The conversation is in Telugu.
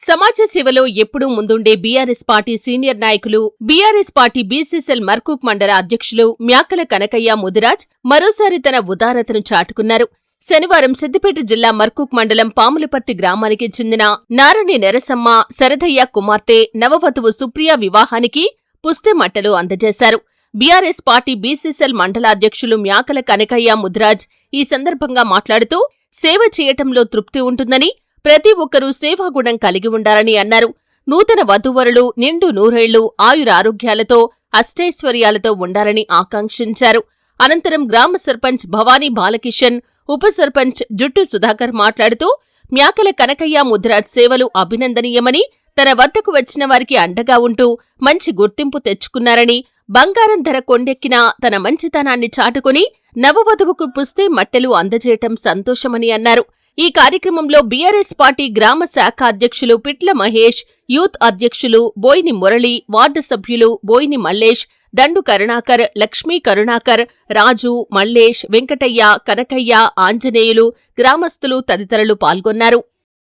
సమాజ సేవలో ఎప్పుడూ ముందుండే బీఆర్ఎస్ పార్టీ సీనియర్ నాయకులు, బీఆర్ఎస్ పార్టీ బీసీసీఎల్ మర్కూక్ మండల అధ్యక్షులు మ్యాకల కనకయ్య ముదిరాజ్ మరోసారి తన ఉదారతను చాటుకున్నారు. శనివారం సిద్దిపేట జిల్లా మర్కూక్ మండలం పాములపర్తి గ్రామానికి చెందిన నారణి నెరసమ్మ, శరదయ్య కుమార్తె నవవధువు సుప్రియ వివాహానికి పుస్తెమట్టలు అందజేశారు. బీఆర్ఎస్ పార్టీ బీసీసీఎల్ మండల అధ్యక్షులు మ్యాకల కనకయ్య ముదిరాజ్ ఈ సందర్భంగా మాట్లాడుతూ సేవ చేయటంలో తృప్తి ఉంటుందని, ప్రతి ఒక్కరూ సేవాగుణం కలిగి ఉండాలని అన్నారు. నూతన వధూవరులు నిండు నూరేళ్లు ఆయురారోగ్యాలతో అష్టైశ్వర్యాలతో ఉండాలని ఆకాంక్షించారు. అనంతరం గ్రామ సర్పంచ్ భవానీ బాలకిషన్, ఉప సర్పంచ్ జుట్టు సుధాకర్ మాట్లాడుతూ మ్యాకల కనకయ్య ముదిరాజ్ సేవలు అభినందనీయమని, తన వద్దకు వచ్చిన వారికి అండగా ఉంటూ మంచి గుర్తింపు తెచ్చుకున్నారని, బంగారం ధర కొండెక్కినా తన మంచితనాన్ని చాటుకుని నవవధువుకు పుస్తే మట్టెలు అందజేయటం సంతోషమని అన్నారు. ఈ కార్యక్రమంలో బీఆర్ఎస్ పార్టీ గ్రామ శాఖ అధ్యక్షులు పిట్ల మహేష్, యూత్ అధ్యక్షులు బోయిని మురళి, వార్డు సభ్యులు బోయిని మల్లేష్, దండు కరుణాకర్, లక్ష్మీ కరుణాకర్, రాజు, మల్లేష్, వెంకటయ్య, కనకయ్య, ఆంజనేయులు, గ్రామస్తులు తదితరులు పాల్గొన్నారు.